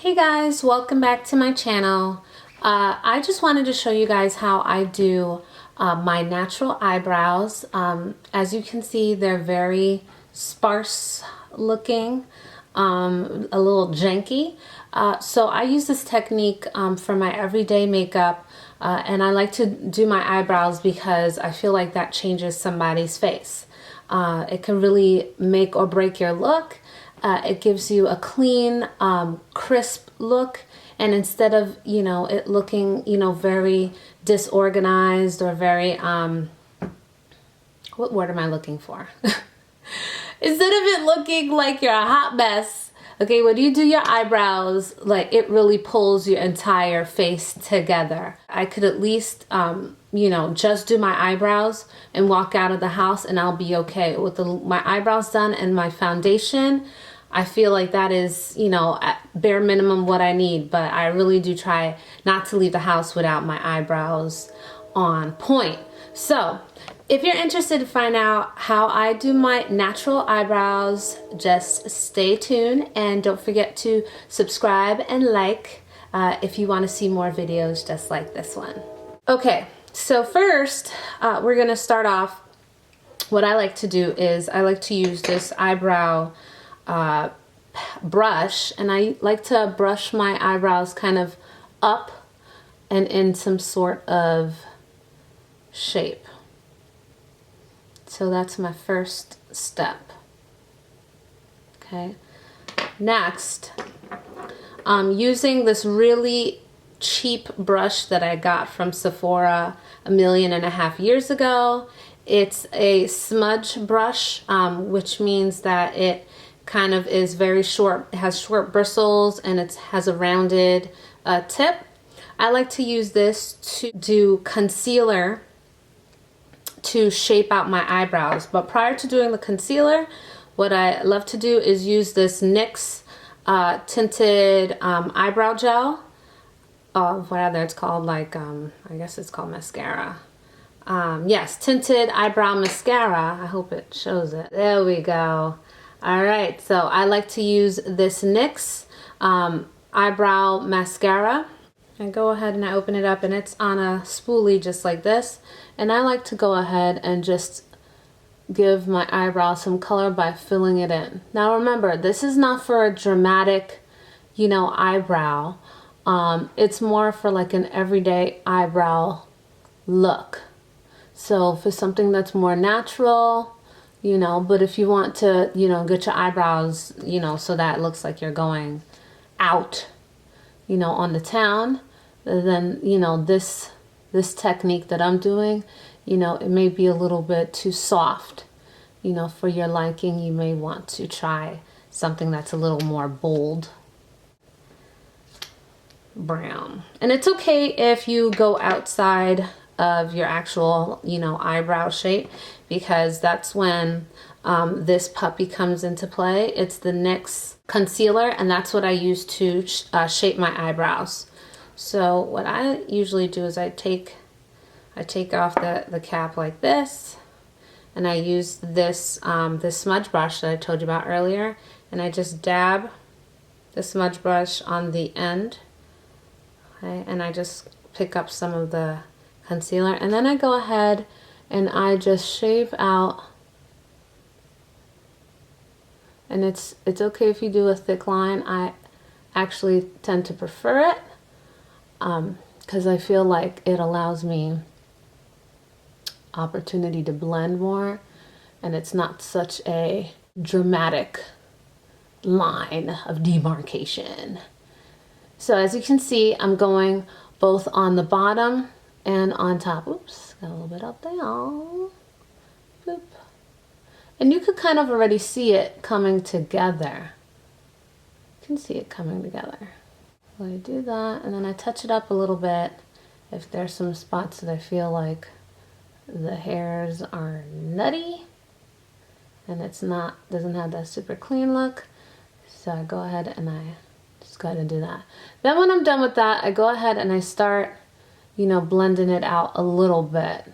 Hey guys, welcome back to my channel. I just wanted to show you guys how I do my natural eyebrows. As you can see, they're very sparse looking, a little janky. So I use this technique for my everyday makeup, and I like to do my eyebrows because I feel like that changes somebody's face. It can really make or break your look. It gives you a clean, crisp look, and instead of, it looking, very disorganized or very, what word am I looking for? Instead of it looking like you're a hot mess, okay, when you do your eyebrows, like it really pulls your entire face together. I could at least, just do my eyebrows and walk out of the house and I'll be okay. With my eyebrows done and my foundation, I feel like that is, at bare minimum what I need, but I really do try not to leave the house without my eyebrows on point. So if you're interested to find out how I do my natural eyebrows, just stay tuned and don't forget to subscribe and like if you want to see more videos just like this one. Okay, so first we're going to start off. What I like to do is I like to use this eyebrow brush, and I like to brush my eyebrows kind of up and in some sort of shape. So that's my first step. Okay, next I'm using this really cheap brush that I got from Sephora 1.5 million years ago. It's a smudge brush, which means that it kind of is very short. It has short bristles and it has a rounded tip. I like to use this to do concealer to shape out my eyebrows. But prior to doing the concealer, what I love to do is use this NYX tinted eyebrow gel. Whatever it's called, like I guess it's called mascara. Yes, tinted eyebrow mascara. I hope it shows it. There we go. All right, so I like to use this NYX eyebrow mascara. I go ahead and I open it up and it's on a spoolie just like this. And I like to go ahead and just give my eyebrow some color by filling it in. Now remember, this is not for a dramatic, eyebrow. It's more for like an everyday eyebrow look. So for something that's more natural, but if you want to, get your eyebrows, so that it looks like you're going out, on the town, then, this technique that I'm doing, it may be a little bit too soft, for your liking. You may want to try something that's a little more bold brown. And it's okay if you go outside of your actual, eyebrow shape, because that's when this puppy comes into play. It's the NYX Concealer, and that's what I use to shape my eyebrows. So what I usually do is I take off the cap like this, and I use this this smudge brush that I told you about earlier, and I just dab the smudge brush on the end, okay, and I just pick up some of the concealer, and then I go ahead and I just shape out. And it's okay if you do a thick line. I actually tend to prefer it because I feel like it allows me opportunity to blend more, and it's not such a dramatic line of demarcation. So as you can see, I'm going both on the bottom and on top. Oops, got a little bit up there. Boop. And you could kind of already see it coming together. You can see it coming together. So I do that, and then I touch it up a little bit if there's some spots that I feel like the hairs are nutty and doesn't have that super clean look. So I go ahead and I just go ahead and do that. Then when I'm done with that, I go ahead and I start blending it out a little bit.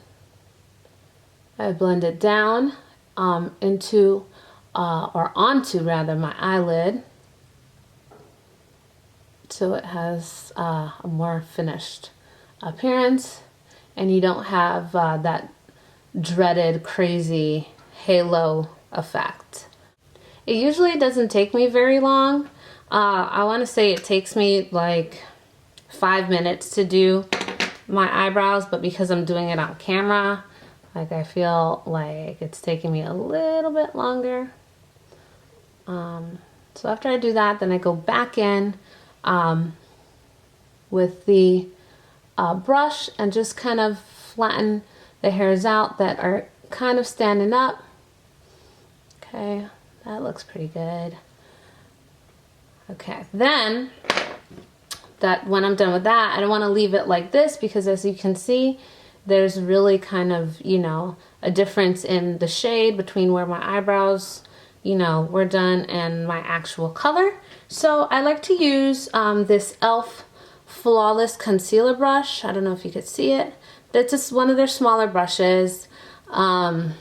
I blend it down into, or onto rather, my eyelid. so it has a more finished appearance, and you don't have that dreaded crazy halo effect. It usually doesn't take me very long. I want to say it takes me like 5 minutes to do my eyebrows, but because I'm doing it on camera, like I feel like it's taking me a little bit longer. So after I do that, then I go back in with the brush and just kind of flatten the hairs out that are kind of standing up. Okay, that looks pretty good. Okay, then when I'm done with that, I don't want to leave it like this, because as you can see, there's really kind of, you know, a difference in the shade between where my eyebrows, you know, were done and my actual color. So I like to use this e.l.f. Flawless Concealer brush. I don't know if you could see it. It's just one of their smaller brushes. And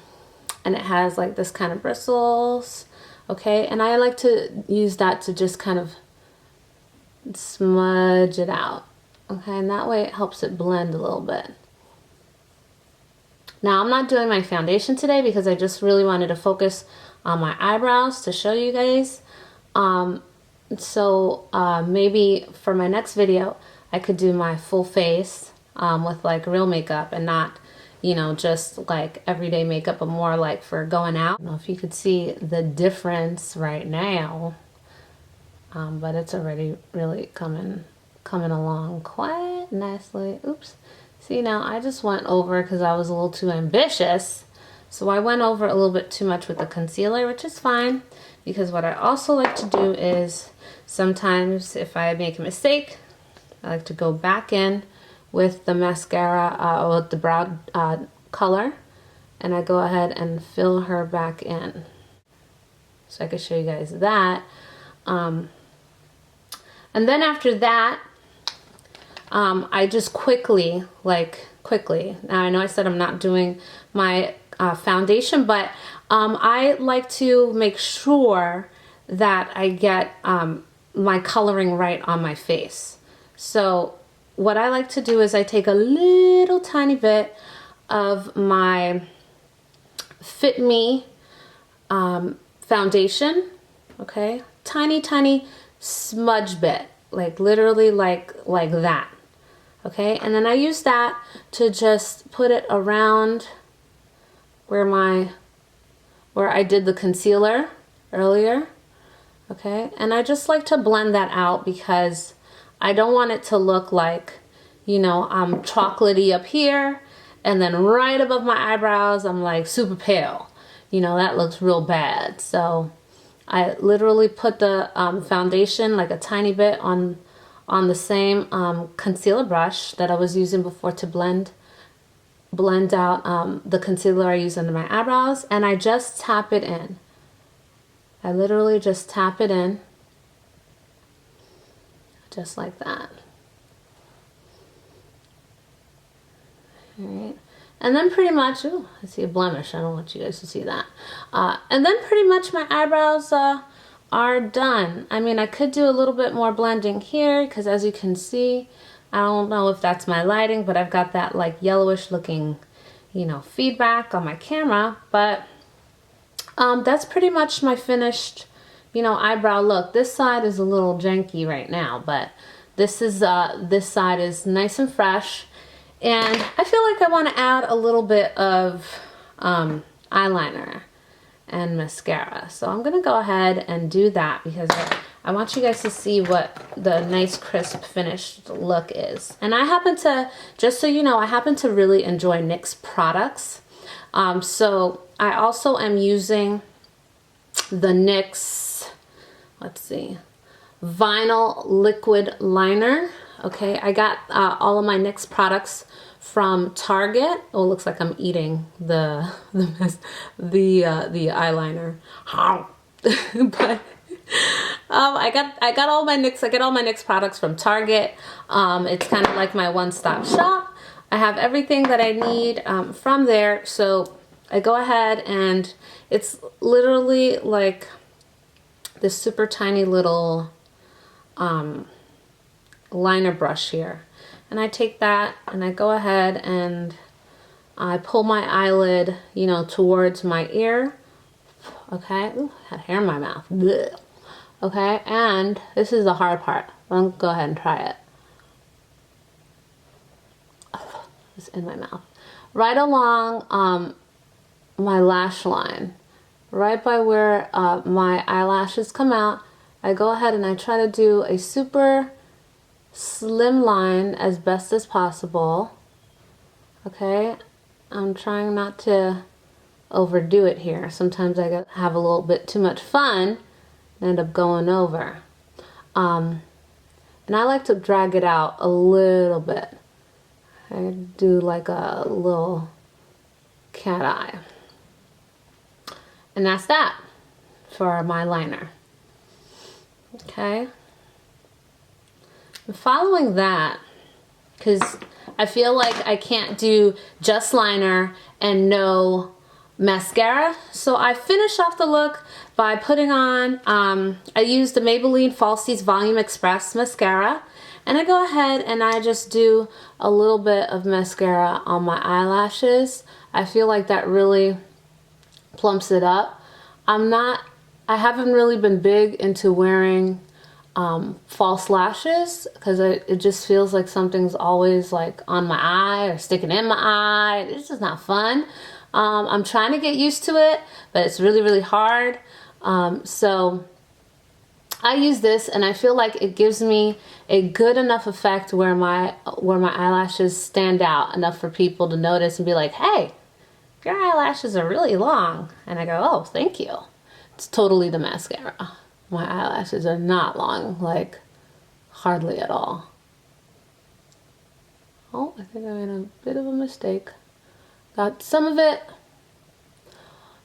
it has like this kind of bristles. Okay, and I like to use that to just kind of smudge it out. Okay, and that way it helps it blend a little bit. Now I'm not doing my foundation today because I just really wanted to focus on my eyebrows to show you guys. Maybe for my next video I could do my full face with like real makeup, and not, you know, just like everyday makeup, but more like for going out. I don't know if you could see the difference right now, but it's already really coming along quite nicely. Oops. See, now I just went over because I was a little too ambitious. So I went over a little bit too much with the concealer, which is fine, because what I also like to do is sometimes if I make a mistake, I like to go back in with the mascara, with the brow color, and I go ahead and fill her back in. So I can show you guys that. And then after that, I just quickly, now I know I said I'm not doing my foundation, but I like to make sure that I get my coloring right on my face. So what I like to do is I take a little tiny bit of my Fit Me foundation, okay, tiny smudge bit, like literally like that. Okay, and then I use that to just put it around where I did the concealer earlier. Okay, and I just like to blend that out because I don't want it to look like, you know, I'm chocolatey up here and then right above my eyebrows I'm like super pale. You know, that looks real bad. So I literally put the foundation like a tiny bit on the same concealer brush that I was using before to blend out the concealer I use under my eyebrows, and I just tap it in. I literally just tap it in, just like that. Alright, and then pretty much, ooh, I see a blemish, I don't want you guys to see that. And then pretty much my eyebrows are done. I mean, I could do a little bit more blending here because as you can see, I don't know if that's my lighting, but I've got that like yellowish looking, you know, feedback on my camera. But that's pretty much my finished, you know, eyebrow look. This side is a little janky right now, but this side is nice and fresh. And I feel like I want to add a little bit of eyeliner and mascara. So I'm gonna go ahead and do that because I want you guys to see what the nice crisp finished look is. And I happen to, just so you know, I happen to really enjoy NYX products. So I also am using the NYX, let's see, Vinyl Liquid Liner. Okay, I got all of my NYX products from Target. Oh, it looks like I'm eating the eyeliner. But I got all my NYX. I get all my NYX products from Target. It's kind of like my one-stop shop. I have everything that I need from there. So I go ahead and it's literally like this super tiny little liner brush here. And I take that and I go ahead and I pull my eyelid, you know, towards my ear. Okay, ooh, I had hair in my mouth. Blech. Okay, and this is the hard part. I'll go ahead and try it. It's in my mouth. Right along my lash line, right by where my eyelashes come out, I go ahead and I try to do a super slim line as best as possible. Okay, I'm trying not to overdo it here. Sometimes I have a little bit too much fun and end up going over. And I like to drag it out a little bit. I do like a little cat eye. And that's that for my liner. Okay. And following that, because I feel like I can't do just liner and no mascara, so I finish off the look by putting on, I use the Maybelline Falsies Volume Express mascara, and I go ahead and I just do a little bit of mascara on my eyelashes. I feel like that really plumps it up. I haven't really been big into wearing false lashes because it just feels like something's always like on my eye or sticking in my eye. It's just not fun. I'm trying to get used to it, but it's really, really hard. So I use this and I feel like it gives me a good enough effect where my eyelashes stand out enough for people to notice and be like, hey, your eyelashes are really long. And I go, oh, thank you. It's totally the mascara. My eyelashes are not long, like hardly at all. Oh, I think I made a bit of a mistake. Got some of it.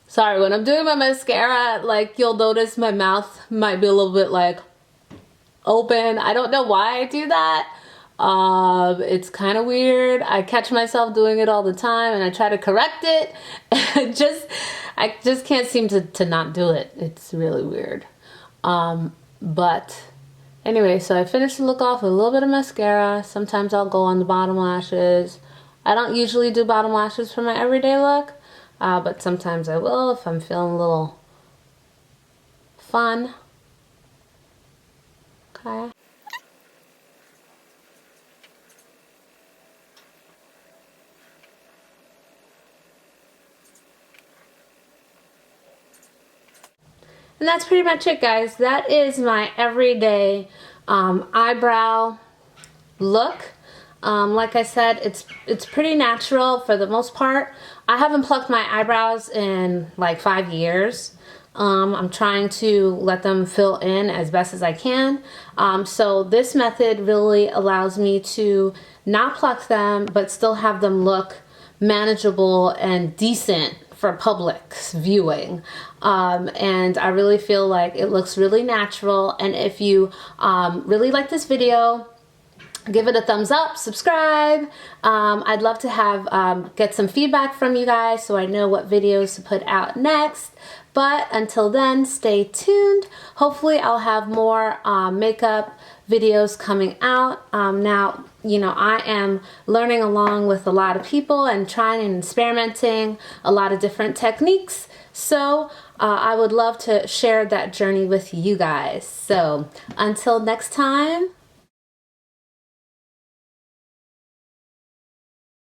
Sorry, when I'm doing my mascara, like you'll notice my mouth might be a little bit like open. I don't know why I do that. It's kind of weird. I catch myself doing it all the time and I try to correct it. I just can't seem to not do it. It's really weird. But anyway, so I finish the look off with a little bit of mascara. Sometimes I'll go on the bottom lashes. I don't usually do bottom lashes for my everyday look, but sometimes I will if I'm feeling a little fun. Okay. And that's pretty much it, guys. That is my everyday eyebrow look. Like I said, it's pretty natural for the most part. I haven't plucked my eyebrows in like 5 years. I'm trying to let them fill in as best as I can. So this method really allows me to not pluck them, but still have them look manageable and decent for public viewing. And I really feel like it looks really natural. And if you really like this video, give it a thumbs up, subscribe. I'd love to have get some feedback from you guys so I know what videos to put out next. But until then, stay tuned. Hopefully I'll have more makeup videos coming out. Now, you know, I am learning along with a lot of people and trying and experimenting a lot of different techniques. So I would love to share that journey with you guys. So until next time.